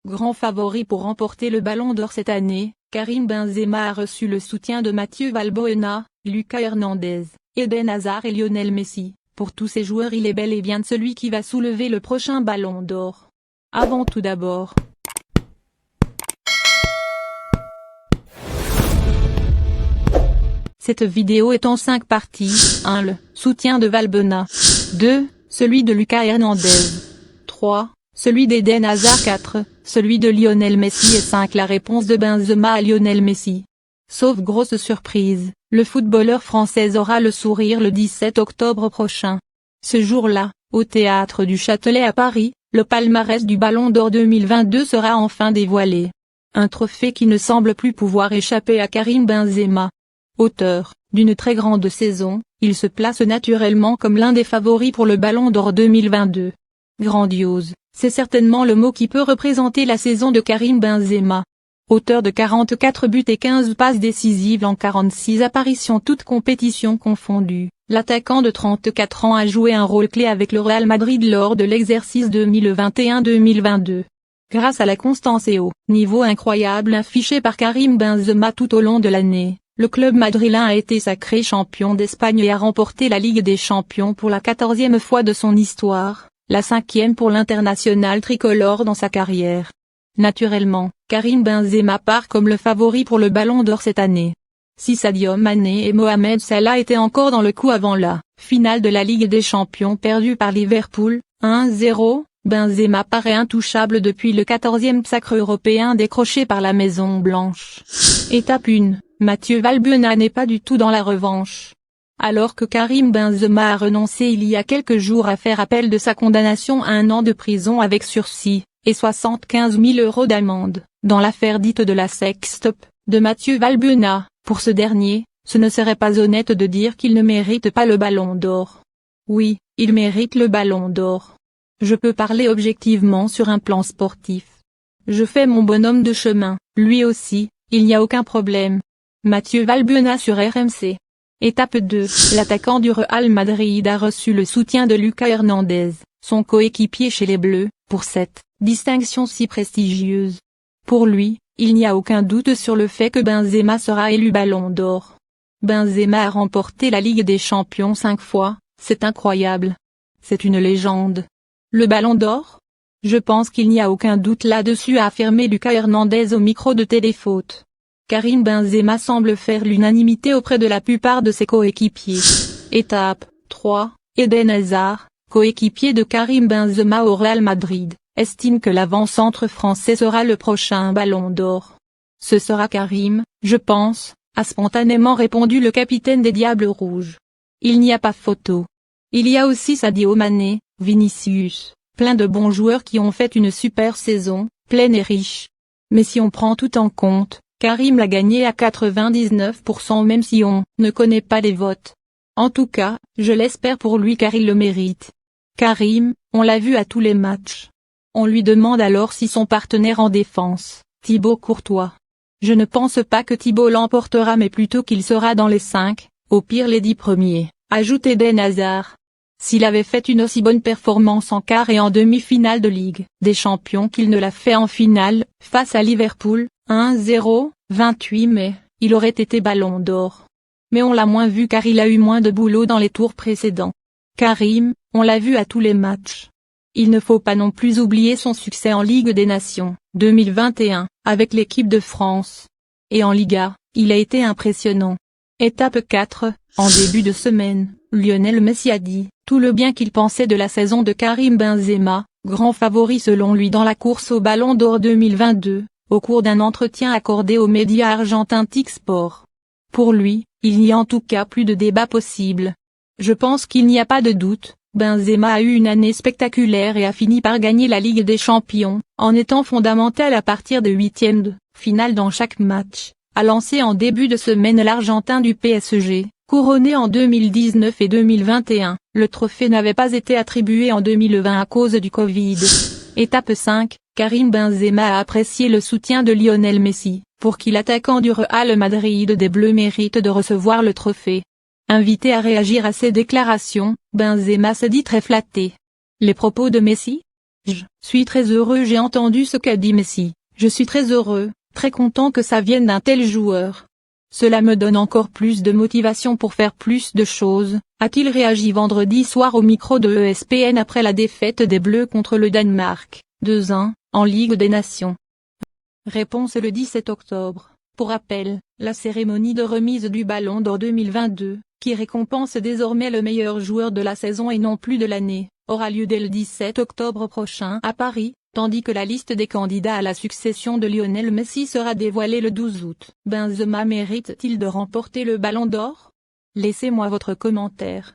Grand favori pour remporter le Ballon d'Or cette année, Karim Benzema a reçu le soutien de Mathieu Valbuena, Lucas Hernandez, Eden Hazard et Lionel Messi. Pour tous ces joueurs, il est bel et bien celui qui va soulever le prochain Ballon d'Or. Avant tout d'abord, cette vidéo est en 5 parties. 1. Le soutien de Valbuena. 2. Celui de Lucas Hernandez. 3. Celui d'Eden Hazard. 4. Celui de Lionel Messi. Et 5. La réponse de Benzema à Lionel Messi. Sauf grosse surprise, le footballeur français aura le sourire le 17 octobre prochain. Ce jour-là, au Théâtre du Châtelet à Paris, le palmarès du Ballon d'Or 2022 sera enfin dévoilé. Un trophée qui ne semble plus pouvoir échapper à Karim Benzema. Auteur d'une très grande saison, il se place naturellement comme l'un des favoris pour le Ballon d'Or 2022. Grandiose, c'est certainement le mot qui peut représenter la saison de Karim Benzema. Auteur de 44 buts et 15 passes décisives en 46 apparitions toutes compétitions confondues, l'attaquant de 34 ans a joué un rôle clé avec le Real Madrid lors de l'exercice 2021-2022. Grâce à la constance et au niveau incroyable affiché par Karim Benzema tout au long de l'année, le club madrilène a été sacré champion d'Espagne et a remporté la Ligue des Champions pour la 14e fois de son histoire, la 5e pour l'international tricolore dans sa carrière. Naturellement, Karim Benzema part comme le favori pour le Ballon d'Or cette année. Si Sadio Mané et Mohamed Salah étaient encore dans le coup avant la finale de la Ligue des Champions perdue par Liverpool, 1-0, Benzema paraît intouchable depuis le 14e sacre européen décroché par la Maison Blanche. Étape 1, Mathieu Valbuena n'est pas du tout dans la revanche. Alors que Karim Benzema a renoncé il y a quelques jours à faire appel de sa condamnation à 1 an de prison avec sursis et 75 000 € d'amende, dans l'affaire dite de la sextape, de Mathieu Valbuena, pour ce dernier, ce ne serait pas honnête de dire qu'il ne mérite pas le Ballon d'Or. Oui, il mérite le Ballon d'Or. Je peux parler objectivement sur un plan sportif. Je fais mon bonhomme de chemin, lui aussi, il n'y a aucun problème. Mathieu Valbuena sur RMC. Étape 2, l'attaquant du Real Madrid a reçu le soutien de Lucas Hernandez, son coéquipier chez les Bleus, pour cette distinction si prestigieuse. Pour lui, il n'y a aucun doute sur le fait que Benzema sera élu Ballon d'Or. Benzema a remporté la Ligue des Champions 5 fois, c'est incroyable. C'est une légende. Le Ballon d'Or ? Je pense qu'il n'y a aucun doute là-dessus, a affirmé Lucas Hernandez au micro de Téléfoot. Karim Benzema semble faire l'unanimité auprès de la plupart de ses coéquipiers. Étape 3, Eden Hazard, coéquipier de Karim Benzema au Real Madrid, estime que l'avant-centre français sera le prochain Ballon d'Or. Ce sera Karim, je pense, a spontanément répondu le capitaine des Diables Rouges. Il n'y a pas photo. Il y a aussi Sadio Mané, Vinicius, plein de bons joueurs qui ont fait une super saison, pleine et riche. Mais si on prend tout en compte, Karim l'a gagné à 99% même si on ne connaît pas les votes. En tout cas, je l'espère pour lui car il le mérite. Karim, on l'a vu à tous les matchs. On lui demande alors si son partenaire en défense, Thibaut Courtois. Je ne pense pas que Thibaut l'emportera mais plutôt qu'il sera dans les 5, au pire les 10 premiers, ajoute Eden Hazard. S'il avait fait une aussi bonne performance en quart et en demi-finale de Ligue des Champions qu'il ne l'a fait en finale, face à Liverpool, 1-0, 28 mai, il aurait été Ballon d'Or. Mais on l'a moins vu car il a eu moins de boulot dans les tours précédents. Karim, on l'a vu à tous les matchs. Il ne faut pas non plus oublier son succès en Ligue des Nations, 2021, avec l'équipe de France. Et en Liga, il a été impressionnant. Étape 4, en début de semaine, Lionel Messi a dit tout le bien qu'il pensait de la saison de Karim Benzema, grand favori selon lui dans la course au Ballon d'Or 2022, au cours d'un entretien accordé aux médias argentins TIC Sport. Pour lui, il n'y a en tout cas plus de débat possible. Je pense qu'il n'y a pas de doute, Benzema a eu une année spectaculaire et a fini par gagner la Ligue des Champions, en étant fondamental à partir de 8e de finale dans chaque match, a lancé en début de semaine l'Argentin du PSG. Couronné en 2019 et 2021, le trophée n'avait pas été attribué en 2020 à cause du Covid. Étape 5, Karim Benzema a apprécié le soutien de Lionel Messi, pour qui l'attaquant du Real Madrid des Bleus mérite de recevoir le trophée. Invité à réagir à ces déclarations, Benzema se dit très flatté. Les propos de Messi ? Je suis très heureux, j'ai entendu ce qu'a dit Messi. Je suis très heureux, très content que ça vienne d'un tel joueur. Cela me donne encore plus de motivation pour faire plus de choses, a-t-il réagi vendredi soir au micro de ESPN après la défaite des Bleus contre le Danemark, 2-1, en Ligue des Nations. Réponse le 17 octobre. Pour rappel, la cérémonie de remise du Ballon d'Or 2022, qui récompense désormais le meilleur joueur de la saison et non plus de l'année, aura lieu dès le 17 octobre prochain à Paris, tandis que la liste des candidats à la succession de Lionel Messi sera dévoilée le 12 août. Benzema mérite-t-il de remporter le Ballon d'Or? Laissez-moi votre commentaire.